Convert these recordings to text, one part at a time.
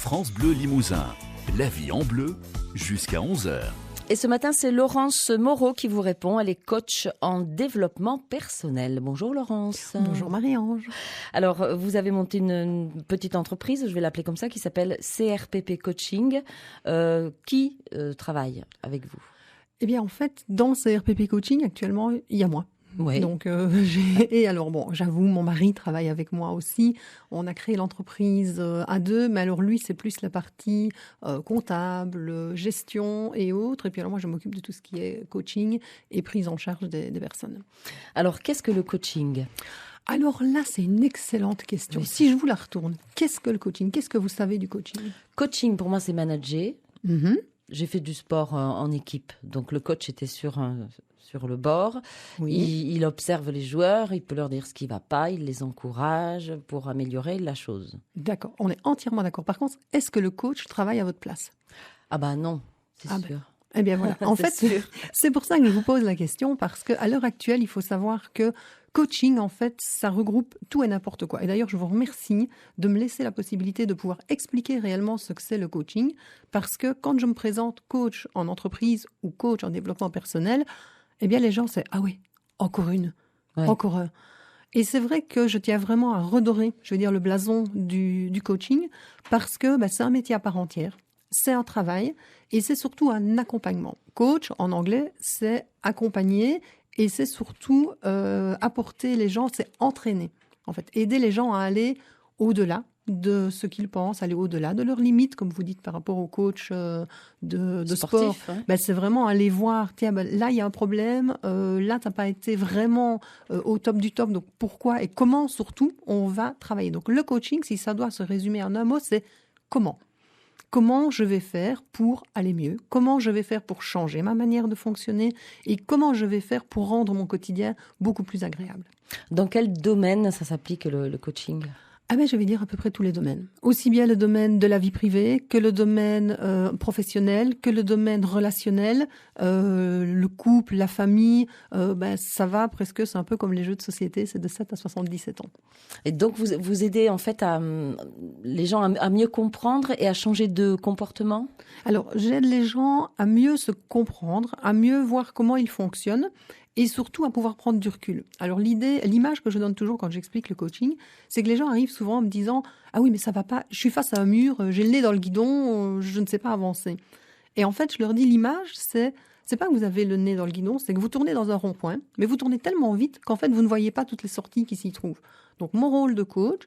France Bleu Limousin. La vie en bleu jusqu'à 11h. Et ce matin, c'est Laurence Moreau qui vous répond. Elle est coach en développement personnel. Bonjour Laurence. Bonjour Marie-Ange. Alors, vous avez monté une petite entreprise, je vais l'appeler comme ça, qui s'appelle CRPP Coaching. Qui travaille avec vous ? Eh bien, en fait, dans CRPP Coaching, actuellement, il y a moi. Oui. Donc, et alors, bon, j'avoue, mon mari travaille avec moi aussi. On a créé l'entreprise à deux, mais alors lui, c'est plus la partie comptable, gestion et autres. Et puis alors, moi, je m'occupe de tout ce qui est coaching et prise en charge des personnes. Alors, qu'est-ce que le coaching ? Alors là, c'est une excellente question. Oui. Si je vous la retourne, qu'est-ce que le coaching ? Qu'est-ce que vous savez du coaching ? Coaching, pour moi, c'est manager. Mhm. J'ai fait du sport en équipe. Donc, le coach était sur le bord. Oui. Il observe les joueurs, il peut leur dire ce qui ne va pas, il les encourage pour améliorer la chose. D'accord, on est entièrement d'accord. Par contre, est-ce que le coach travaille à votre place ? Ah bah non, c'est Ah sûr. Eh bien voilà, en C'est fait, sûr. c'est pour ça que je vous pose la question, parce qu'à l'heure actuelle, il faut savoir que coaching, en fait, ça regroupe tout et n'importe quoi. Et d'ailleurs, je vous remercie de me laisser la possibilité de pouvoir expliquer réellement ce que c'est le coaching, parce que quand je me présente coach en entreprise ou coach en développement personnel, eh bien les gens, c'est « Ah oui, encore une, Ouais. encore un ». Et c'est vrai que je tiens vraiment à redorer, je veux dire, le blason du coaching, parce que c'est un métier à part entière, c'est un travail et c'est surtout un accompagnement. Coach, en anglais, c'est accompagner et c'est surtout apporter les gens, c'est entraîner, en fait, aider les gens à aller au-delà de ce qu'ils pensent, aller au-delà de leurs limites, comme vous dites par rapport au coach de sport. Sportif, hein. C'est vraiment aller voir, tiens, là, il y a un problème, là, tu n'as pas été vraiment au top du top, donc pourquoi et comment, surtout, on va travailler. Donc, le coaching, si ça doit se résumer en un mot, c'est comment. Comment je vais faire pour aller mieux ? Comment je vais faire pour changer ma manière de fonctionner ? Et comment je vais faire pour rendre mon quotidien beaucoup plus agréable ? Dans quel domaine ça s'applique le coaching ? Je vais dire à peu près tous les domaines. Aussi bien le domaine de la vie privée que le domaine professionnel, que le domaine relationnel, le couple, la famille, ça va presque, c'est un peu comme les jeux de société, c'est de 7 à 77 ans. Et donc, vous aidez en fait les gens à mieux comprendre et à changer de comportement ? Alors, j'aide les gens à mieux se comprendre, à mieux voir comment ils fonctionnent et surtout à pouvoir prendre du recul. Alors, l'image que je donne toujours quand j'explique le coaching, c'est que les gens arrivent souvent en me disant « Ah oui, mais ça va pas, je suis face à un mur, j'ai le nez dans le guidon, je ne sais pas avancer. » Et en fait, je leur dis l'image, c'est pas que vous avez le nez dans le guidon, c'est que vous tournez dans un rond-point, mais vous tournez tellement vite qu'en fait, vous ne voyez pas toutes les sorties qui s'y trouvent. Donc, mon rôle de coach,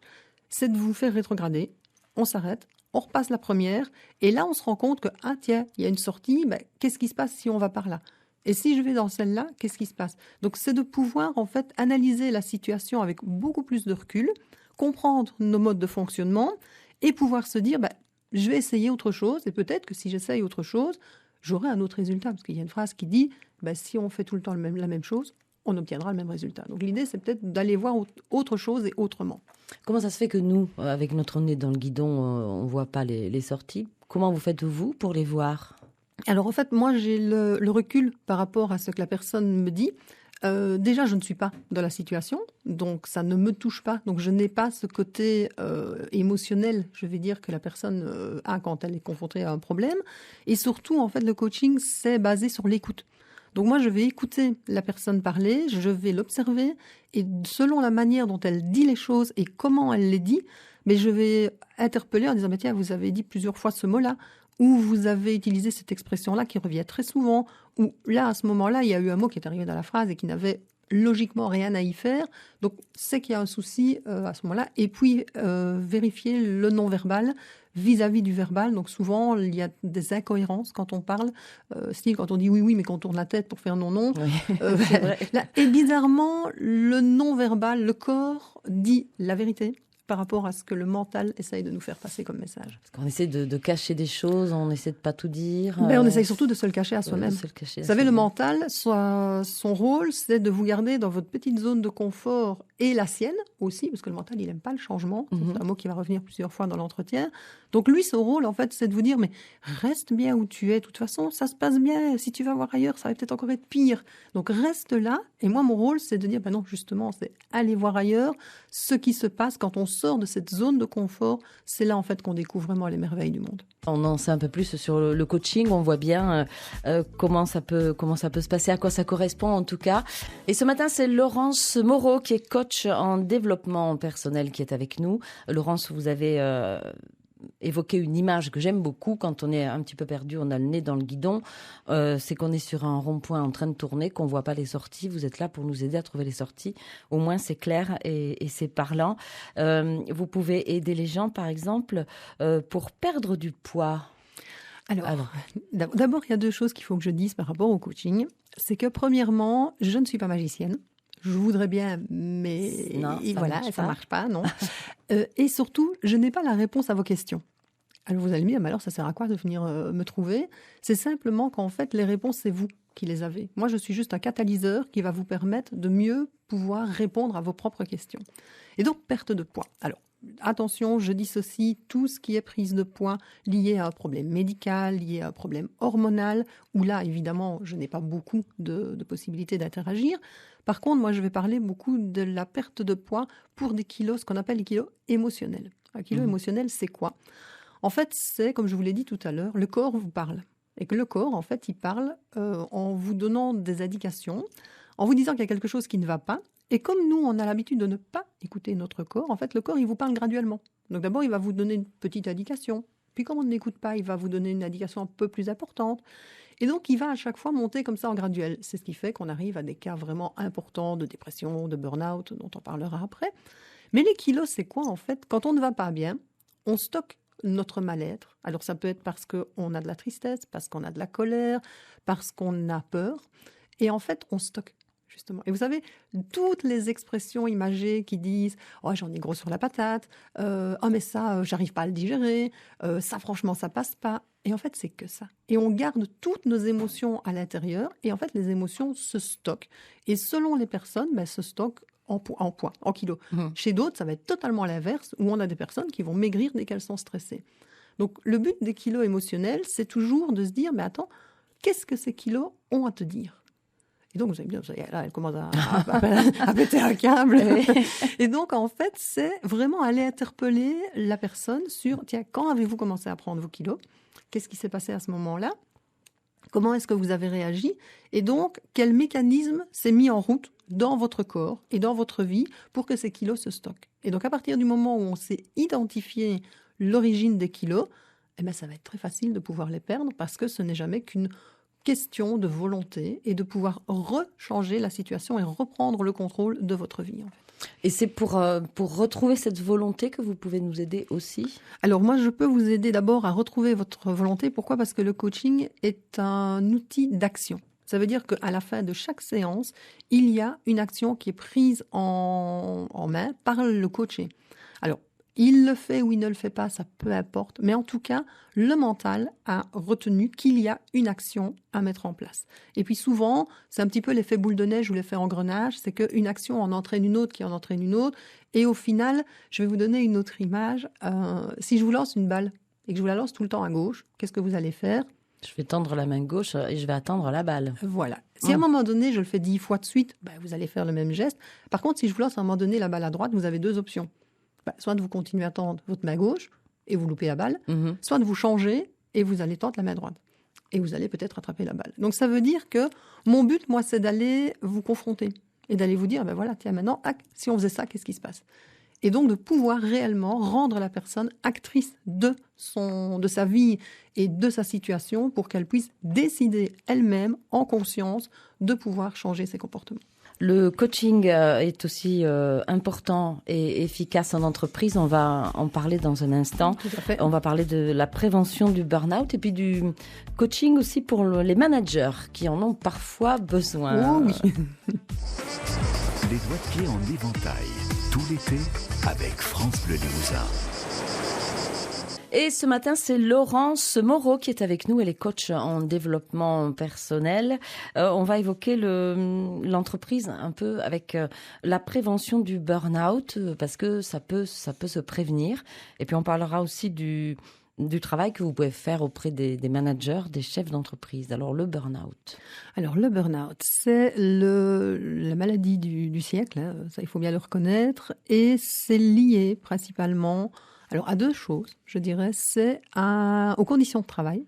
c'est de vous faire rétrograder. On s'arrête, on repasse la première, et là, on se rend compte que, ah tiens, il y a une sortie, qu'est-ce qui se passe si on va par là ? Et si je vais dans celle-là, qu'est-ce qui se passe ? Donc, c'est de pouvoir, en fait, analyser la situation avec beaucoup plus de recul, comprendre nos modes de fonctionnement, et pouvoir se dire, je vais essayer autre chose, et peut-être que si j'essaye autre chose, j'aurai un autre résultat. Parce qu'il y a une phrase qui dit, si on fait tout le temps la même chose, on obtiendra le même résultat. Donc, l'idée, c'est peut-être d'aller voir autre chose et autrement. Comment ça se fait que nous, avec notre nez dans le guidon, on ne voit pas les sorties ? Comment vous faites-vous pour les voir ? Alors, en fait, moi, j'ai le recul par rapport à ce que la personne me dit. Déjà, je ne suis pas dans la situation, donc ça ne me touche pas. Donc, je n'ai pas ce côté émotionnel, je vais dire, que la personne a quand elle est confrontée à un problème. Et surtout, en fait, le coaching, c'est basé sur l'écoute. Donc, moi, je vais écouter la personne parler, je vais l'observer, et selon la manière dont elle dit les choses et comment elle les dit, mais je vais interpeller en disant, tiens, vous avez dit plusieurs fois ce mot-là, ou vous avez utilisé cette expression-là qui revient très souvent, ou là, à ce moment-là, il y a eu un mot qui est arrivé dans la phrase et qui n'avait logiquement rien à y faire. Donc, c'est qu'il y a un souci à ce moment-là. Et puis, vérifier le non-verbal vis-à-vis du verbal. Donc, souvent, il y a des incohérences quand on parle, style quand on dit oui, mais qu'on tourne la tête pour faire non. Oui, c'est vrai. Et bizarrement, le non-verbal, le corps dit la vérité par rapport à ce que le mental essaye de nous faire passer comme message. Parce qu'on essaie de cacher des choses, on essaie de pas tout dire. On essaye surtout de se le cacher à soi-même. Vous savez, le mental, son rôle, c'est de vous garder dans votre petite zone de confort et la sienne aussi, parce que le mental, il n'aime pas le changement. C'est un mot qui va revenir plusieurs fois dans l'entretien. Donc lui, son rôle, en fait, c'est de vous dire, mais reste bien où tu es. De toute façon, ça se passe bien. Si tu vas voir ailleurs, ça va peut-être encore être pire. Donc reste là. Et moi, mon rôle, c'est de dire, non, justement, c'est aller voir ailleurs. Ce qui se passe quand on sort de cette zone de confort, c'est là, en fait, qu'on découvre vraiment les merveilles du monde. On en sait un peu plus sur le coaching. On voit bien comment ça peut se passer, à quoi ça correspond en tout cas. Et ce matin, c'est Laurence Moreau qui est coach en développement personnel qui est avec nous. Laurence, vous avez évoqué une image que j'aime beaucoup. Quand on est un petit peu perdu, on a le nez dans le guidon. C'est qu'on est sur un rond-point en train de tourner, qu'on ne voit pas les sorties. Vous êtes là pour nous aider à trouver les sorties. Au moins, c'est clair et c'est parlant. Vous pouvez aider les gens, par exemple, pour perdre du poids. Alors, d'abord, il y a 2 choses qu'il faut que je dise par rapport au coaching. C'est que, premièrement, je ne suis pas magicienne. Je voudrais bien, mais non, ça marche pas, non. Et surtout, je n'ai pas la réponse à vos questions. Alors vous allez me dire, mais alors ça sert à quoi de venir me trouver? C'est simplement qu'en fait, les réponses, c'est vous qui les avez. Moi, je suis juste un catalyseur qui va vous permettre de mieux pouvoir répondre à vos propres questions. Et donc, perte de poids. Alors, attention, je dissocie tout ce qui est prise de poids lié à un problème médical, lié à un problème hormonal, où là, évidemment, je n'ai pas beaucoup de possibilités d'interagir. Par contre, moi, je vais parler beaucoup de la perte de poids pour des kilos, ce qu'on appelle les kilos émotionnels. Un kilo émotionnel, c'est quoi? En fait, c'est, comme je vous l'ai dit tout à l'heure, le corps vous parle. Et que le corps, en fait, il parle en vous donnant des indications, en vous disant qu'il y a quelque chose qui ne va pas. Et comme nous, on a l'habitude de ne pas écouter notre corps, en fait, le corps, il vous parle graduellement. Donc d'abord, il va vous donner une petite indication. Puis comme on ne l'écoute pas, il va vous donner une indication un peu plus importante. Et donc, il va à chaque fois monter comme ça en graduel. C'est ce qui fait qu'on arrive à des cas vraiment importants de dépression, de burn-out, dont on parlera après. Mais les kilos, c'est quoi en fait? Quand on ne va pas bien, on stocke notre mal-être. Alors ça peut être parce qu'on a de la tristesse, parce qu'on a de la colère, parce qu'on a peur. Et en fait, on stocke. Justement. Et vous savez, toutes les expressions imagées qui disent « Oh, j'en ai gros sur la patate »,« Oh, mais ça, j'arrive pas à le digérer »,« Ça, franchement, ça passe pas ». Et en fait, c'est que ça. Et on garde toutes nos émotions à l'intérieur. Et en fait, les émotions se stockent. Et selon les personnes, se stockent en poids, en kilos. Chez d'autres, ça va être totalement l'inverse, où on a des personnes qui vont maigrir dès qu'elles sont stressées. Donc, le but des kilos émotionnels, c'est toujours de se dire « Mais attends, qu'est-ce que ces kilos ont à te dire ?» Et donc, vous allez me dire, là, elle commence à péter un câble. Et donc, en fait, c'est vraiment aller interpeller la personne sur, tiens, quand avez-vous commencé à prendre vos kilos? Qu'est-ce qui s'est passé à ce moment-là? Comment est-ce que vous avez réagi? Et donc, quel mécanisme s'est mis en route dans votre corps et dans votre vie pour que ces kilos se stockent? Et donc, à partir du moment où on sait identifier l'origine des kilos, ça va être très facile de pouvoir les perdre parce que ce n'est jamais qu'une question de volonté et de pouvoir rechanger la situation et reprendre le contrôle de votre vie. En fait. Et c'est pour retrouver cette volonté que vous pouvez nous aider aussi? Alors moi, je peux vous aider d'abord à retrouver votre volonté. Pourquoi? Parce que le coaching est un outil d'action. Ça veut dire qu'à la fin de chaque séance, il y a une action qui est prise en main par le coaché. Alors, il le fait ou il ne le fait pas, ça peu importe. Mais en tout cas, le mental a retenu qu'il y a une action à mettre en place. Et puis souvent, c'est un petit peu l'effet boule de neige ou l'effet engrenage. C'est qu'une action en entraîne une autre qui en entraîne une autre. Et au final, je vais vous donner une autre image. Si je vous lance une balle et que je vous la lance tout le temps à gauche, qu'est-ce que vous allez faire? Je vais tendre la main gauche et je vais attendre la balle. Voilà. Si à un moment donné, je le fais 10 fois de suite, vous allez faire le même geste. Par contre, si je vous lance à un moment donné la balle à droite, vous avez 2 options. Soit de vous continuer à tendre votre main gauche et vous loupez la balle, soit de vous changer et vous allez tendre la main droite. Et vous allez peut-être attraper la balle. Donc ça veut dire que mon but, moi, c'est d'aller vous confronter et d'aller vous dire, voilà, tiens, maintenant, si on faisait ça, qu'est-ce qui se passe? Et donc de pouvoir réellement rendre la personne actrice de sa vie et de sa situation pour qu'elle puisse décider elle-même, en conscience, de pouvoir changer ses comportements. Le coaching est aussi important et efficace en entreprise. On va en parler dans un instant. Tout à fait. On va parler de la prévention du burn-out et puis du coaching aussi pour les managers qui en ont parfois besoin. Oh oui. Les doigts de pied en éventail, tout l'été avec France Bleu Limousin. Et ce matin, c'est Laurence Moreau qui est avec nous. Elle est coach en développement personnel. On va évoquer l'entreprise un peu avec la prévention du burn-out parce que ça peut se prévenir. Et puis on parlera aussi du travail que vous pouvez faire auprès des managers, des chefs d'entreprise. Alors le burn-out. Alors le burn-out, c'est la maladie du siècle, hein, ça il faut bien le reconnaître, et c'est lié principalement à deux choses, je dirais, c'est aux conditions de travail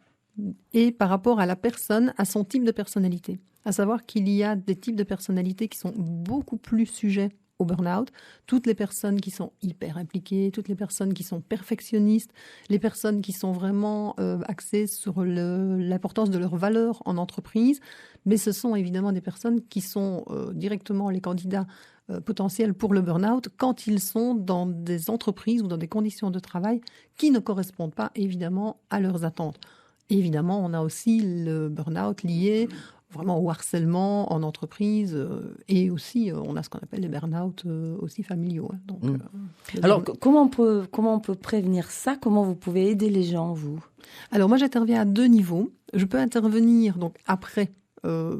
et par rapport à la personne, à son type de personnalité. À savoir qu'il y a des types de personnalités qui sont beaucoup plus sujets au burn-out, toutes les personnes qui sont hyper impliquées, toutes les personnes qui sont perfectionnistes, les personnes qui sont vraiment axées sur l'importance de leurs valeurs en entreprise, mais ce sont évidemment des personnes qui sont directement les candidats potentiels pour le burn-out quand ils sont dans des entreprises ou dans des conditions de travail qui ne correspondent pas évidemment à leurs attentes. Et évidemment, on a aussi le burn-out lié vraiment au harcèlement en entreprise et aussi on a ce qu'on appelle les burn-out aussi familiaux. Hein. Donc, alors comment on peut prévenir ça? Comment vous pouvez aider les gens, vous? Alors moi j'interviens à deux niveaux. Je peux intervenir donc après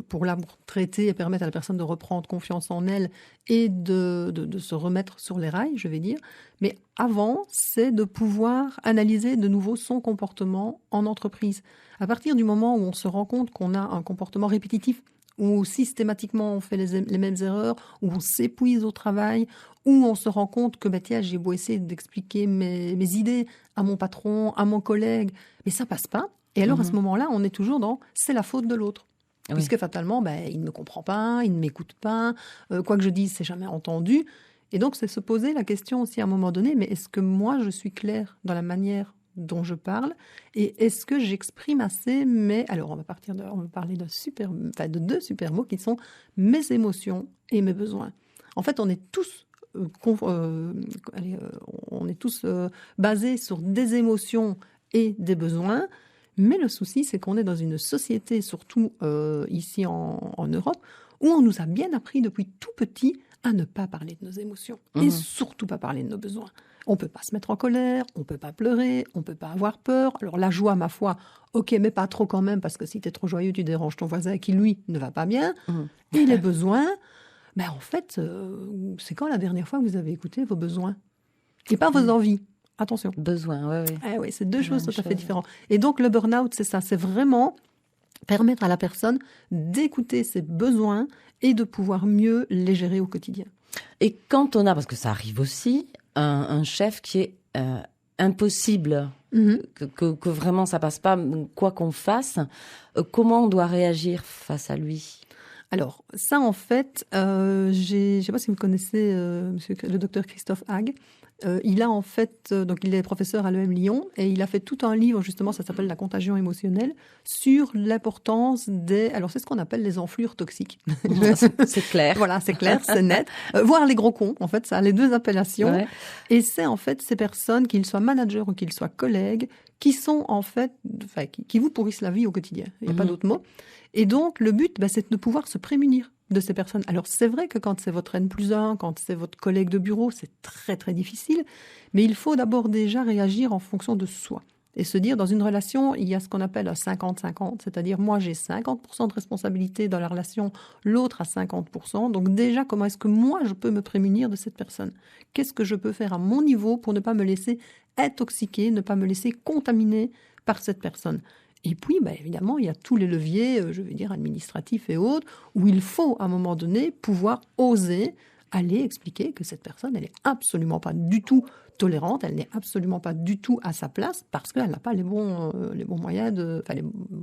pour traiter et permettre à la personne de reprendre confiance en elle et de se remettre sur les rails, je vais dire. Mais avant, c'est de pouvoir analyser de nouveau son comportement en entreprise. À partir du moment où on se rend compte qu'on a un comportement répétitif, où systématiquement on fait les mêmes erreurs, où on s'épuise au travail, où on se rend compte que tiens, j'ai beau essayer d'expliquer mes idées à mon patron, à mon collègue, mais ça passe pas. Et alors à ce moment-là, on est toujours dans « c'est la faute de l'autre ». Oui. Puisque fatalement, il ne me comprend pas, il ne m'écoute pas, quoi que je dise, c'est jamais entendu. Et donc, c'est se poser la question aussi à un moment donné, mais est-ce que moi, je suis claire dans la manière dont je parle? Et est-ce que j'exprime assez alors, on va parler de deux super mots qui sont mes émotions et mes besoins. En fait, on est tous basés sur des émotions et des besoins. Mais le souci, c'est qu'on est dans une société, surtout ici en Europe, où on nous a bien appris depuis tout petit à ne pas parler de nos émotions et surtout pas parler de nos besoins. On ne peut pas se mettre en colère, on ne peut pas pleurer, on ne peut pas avoir peur. Alors la joie, ma foi, ok, mais pas trop quand même, parce que si tu es trop joyeux, tu déranges ton voisin qui, lui, ne va pas bien. Et les besoins, en fait, c'est quand la dernière fois que vous avez écouté vos besoins? Et pas vos envies. Attention. Besoin, oui. Ah oui, c'est deux choses tout à fait différentes. Et donc, le burn-out, c'est ça. C'est vraiment permettre à la personne d'écouter ses besoins et de pouvoir mieux les gérer au quotidien. Et quand on a, parce que ça arrive aussi, un chef qui est impossible, que vraiment ça passe pas, quoi qu'on fasse, comment on doit réagir face à lui? Alors, ça, en fait, je ne sais pas si vous connaissez le docteur Christophe Hague. Il a en fait, donc il est professeur à l'EM Lyon et il a fait tout un livre, justement, ça s'appelle La contagion émotionnelle, sur l'importance alors c'est ce qu'on appelle les enflures toxiques. C'est clair. Voilà, c'est clair, c'est net. Voire les gros cons, en fait, ça a les deux appellations. Ouais. Et c'est en fait ces personnes, qu'ils soient managers ou qu'ils soient collègues, qui sont en fait, qui vous pourrissent la vie au quotidien. Il n'y a pas d'autre mot. Et donc, le but, c'est de pouvoir se prémunir de ces personnes. Alors, c'est vrai que quand c'est votre N+1, quand c'est votre collègue de bureau, c'est très, très difficile. Mais il faut d'abord déjà réagir en fonction de soi. Et se dire, dans une relation, il y a ce qu'on appelle un 50-50. C'est-à-dire, moi, j'ai 50% de responsabilité dans la relation, l'autre a 50%. Donc déjà, comment est-ce que moi, je peux me prémunir de cette personne? Qu'est-ce que je peux faire à mon niveau pour ne pas me laisser intoxiquer, ne pas me laisser contaminer par cette personne? Et puis, évidemment, il y a tous les leviers, administratifs et autres, où il faut, à un moment donné, pouvoir oser aller expliquer que cette personne, elle n'est absolument pas du tout tolérante, elle n'est absolument pas du tout à sa place, parce qu'elle n'a pas les bons moyens,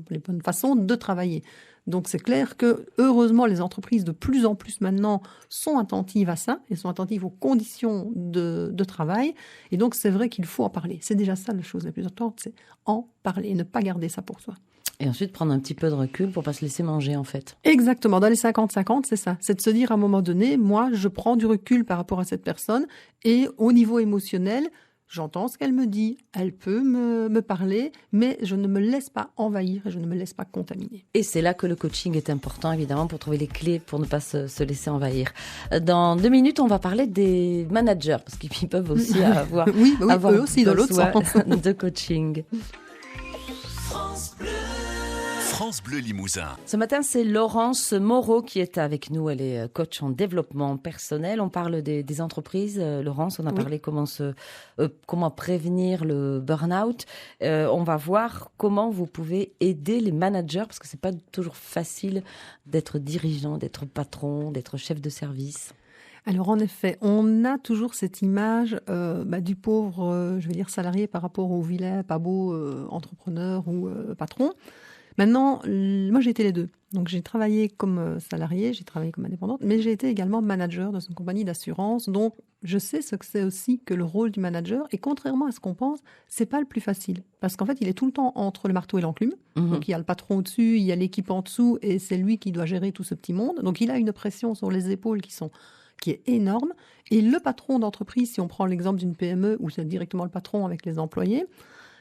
les bonnes façons de travailler. Donc, c'est clair que, heureusement, les entreprises, de plus en plus maintenant, sont attentives à ça, et sont attentives aux conditions de travail. Et donc, c'est vrai qu'il faut en parler. C'est déjà ça, la chose la plus importante, c'est en parler, et ne pas garder ça pour soi. Et ensuite, prendre un petit peu de recul pour pas se laisser manger, en fait. Exactement. Dans les 50-50, c'est ça. C'est de se dire, à un moment donné, moi, je prends du recul par rapport à cette personne, et au niveau émotionnel, J'entends ce qu'elle me dit, elle peut me parler, mais je ne me laisse pas envahir et je ne me laisse pas contaminer. Et c'est là que le coaching est important, évidemment, pour trouver les clés pour ne pas se laisser envahir. Dans 2 minutes, on va parler des managers, parce qu'ils peuvent aussi avoir, oui, avoir eux aussi, dans l'autre sens. de coaching. France Bleu Limousin. Ce matin, c'est Laurence Moreau qui est avec nous. Elle est coach en développement personnel. On parle des entreprises. Laurence, on a parlé comment prévenir le burn-out. On va voir comment vous pouvez aider les managers, parce que c'est pas toujours facile d'être dirigeant, d'être patron, d'être chef de service. Alors en effet, on a toujours cette image du pauvre, je vais dire salarié par rapport au vilain, pas beau entrepreneur ou patron. Maintenant, moi j'ai été les deux. Donc j'ai travaillé comme salarié, j'ai travaillé comme indépendante, mais j'ai été également manager dans une compagnie d'assurance. Donc je sais ce que c'est aussi que le rôle du manager. Et contrairement à ce qu'on pense, c'est pas le plus facile. Parce qu'en fait, il est tout le temps entre le marteau et l'enclume. Donc il y a le patron au-dessus, il y a l'équipe en dessous, et c'est lui qui doit gérer tout ce petit monde. Donc il a une pression sur les épaules qui est énorme. Et le patron d'entreprise, si on prend l'exemple d'une PME où c'est directement le patron avec les employés,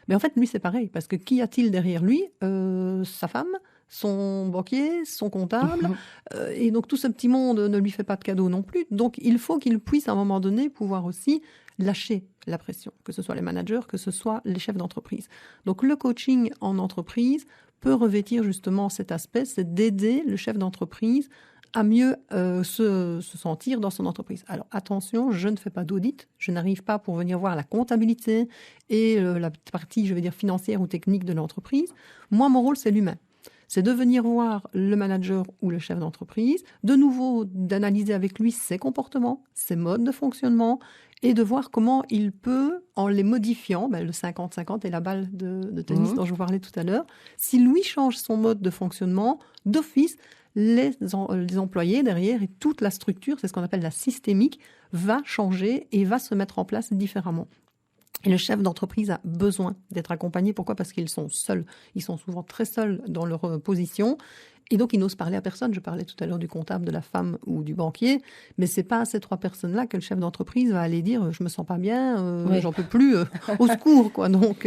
mais en fait, lui, c'est pareil, parce que qu'y a-t-il derrière lui ? Sa femme, son banquier, son comptable, et donc tout ce petit monde ne lui fait pas de cadeau non plus. Donc il faut qu'il puisse à un moment donné pouvoir aussi lâcher la pression, que ce soit les managers, que ce soit les chefs d'entreprise. Donc le coaching en entreprise peut revêtir justement cet aspect, c'est d'aider le chef d'entreprise à mieux se sentir dans son entreprise. Alors attention, je ne fais pas d'audit, je n'arrive pas pour venir voir la comptabilité et la partie, je vais dire, financière ou technique de l'entreprise. Moi, mon rôle, c'est l'humain. C'est de venir voir le manager ou le chef d'entreprise, de nouveau d'analyser avec lui ses comportements, ses modes de fonctionnement, et de voir comment il peut, en les modifiant, le 50-50 et la balle de tennis dont je vous parlais tout à l'heure, si lui change son mode de fonctionnement, d'office, les employés derrière et toute la structure, c'est ce qu'on appelle la systémique, va changer et va se mettre en place différemment. Et le chef d'entreprise a besoin d'être accompagné. Pourquoi ? Parce qu'ils sont seuls. Ils sont souvent très seuls dans leur position. Et donc, ils n'osent parler à personne. Je parlais tout à l'heure du comptable, de la femme ou du banquier. Mais c'est pas à ces 3 personnes-là que le chef d'entreprise va aller dire « je me sens pas bien, j'en peux plus, au secours ». Donc,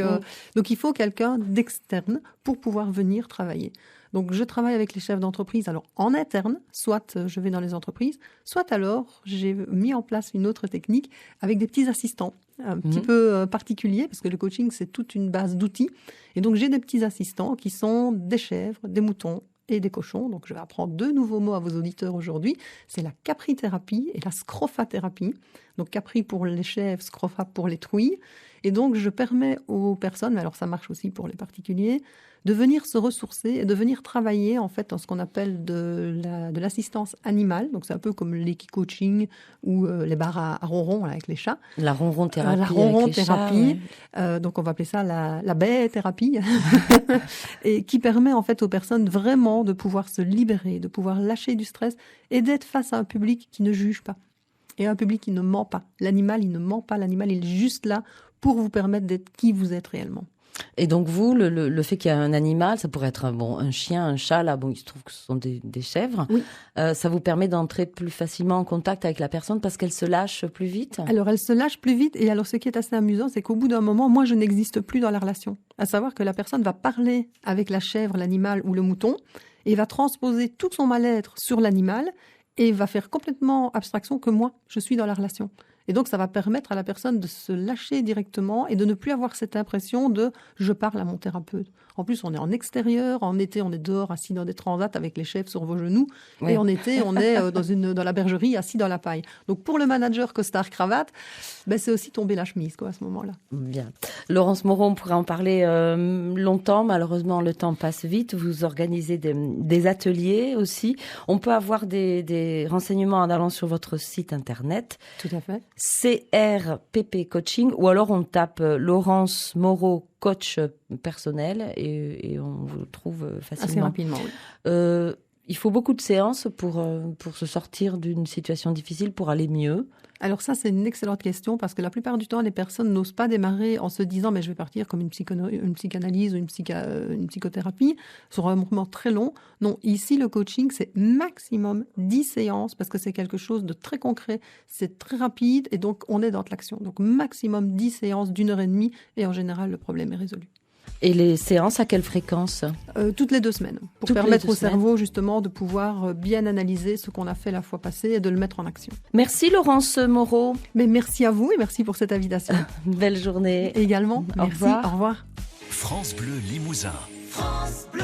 il faut quelqu'un d'externe pour pouvoir venir travailler. Donc, je travaille avec les chefs d'entreprise, alors en interne, soit je vais dans les entreprises, soit alors j'ai mis en place une autre technique avec des petits assistants, un petit peu particuliers, parce que le coaching, c'est toute une base d'outils. Et donc, j'ai des petits assistants qui sont des chèvres, des moutons et des cochons. Donc, je vais apprendre 2 nouveaux mots à vos auditeurs aujourd'hui. C'est la caprithérapie et la scrophathérapie. Donc, capri pour les chèvres, scropha pour les trouilles. Et donc, je permets aux personnes, mais alors ça marche aussi pour les particuliers, de venir se ressourcer et de venir travailler en fait dans ce qu'on appelle de l'assistance animale. Donc c'est un peu comme l'équi-coaching ou les bars à ronron avec les chats. La ronron-thérapie. La ronron-thérapie. Donc on va appeler ça la baie-thérapie. Et qui permet en fait aux personnes vraiment de pouvoir se libérer, de pouvoir lâcher du stress et d'être face à un public qui ne juge pas. Et un public qui ne ment pas. L'animal, il ne ment pas. L'animal, il est juste là pour vous permettre d'être qui vous êtes réellement. Et donc vous, le fait qu'il y a un animal, ça pourrait être un chien, un chat, là, bon, il se trouve que ce sont des chèvres. Oui. Ça vous permet d'entrer plus facilement en contact avec la personne parce qu'elle se lâche plus vite ? Alors, elle se lâche plus vite. Et alors, ce qui est assez amusant, c'est qu'au bout d'un moment, moi, je n'existe plus dans la relation. À savoir que la personne va parler avec la chèvre, l'animal ou le mouton et va transposer tout son mal-être sur l'animal et va faire complètement abstraction que moi, je suis dans la relation. Et donc, ça va permettre à la personne de se lâcher directement et de ne plus avoir cette impression de « je parle à mon thérapeute ». En plus, on est en extérieur. En été, on est dehors, assis dans des transats avec les chèvres sur vos genoux. Oui. Et en été, on est dans la bergerie, assis dans la paille. Donc, pour le manager costard-cravate, c'est aussi tomber la chemise à ce moment-là. Bien. Laurence Moreau, on pourrait en parler longtemps. Malheureusement, le temps passe vite. Vous organisez des ateliers aussi. On peut avoir des renseignements en allant sur votre site internet. Tout à fait. CRPP Coaching, ou alors on tape Laurence Moreau coach personnel et on vous le trouve facilement. Assez rapidement, oui. Il faut beaucoup de séances pour se sortir d'une situation difficile, pour aller mieux. Alors ça, c'est une excellente question parce que la plupart du temps, les personnes n'osent pas démarrer en se disant mais je vais partir comme une psychanalyse ou une psychothérapie sur un moment très long. Non, ici, le coaching, c'est maximum 10 séances parce que c'est quelque chose de très concret, c'est très rapide et donc on est dans de l'action. Donc maximum 10 séances d'1h30 et en général, le problème est résolu. Et les séances, à quelle fréquence ? Toutes les 2 semaines, pour permettre au cerveau justement de pouvoir bien analyser ce qu'on a fait la fois passée et de le mettre en action. Merci Laurence Moreau. Mais merci à vous et merci pour cette invitation. Belle journée. Également, Au merci, revoir. au revoir. France Bleu Limousin. France Bleu.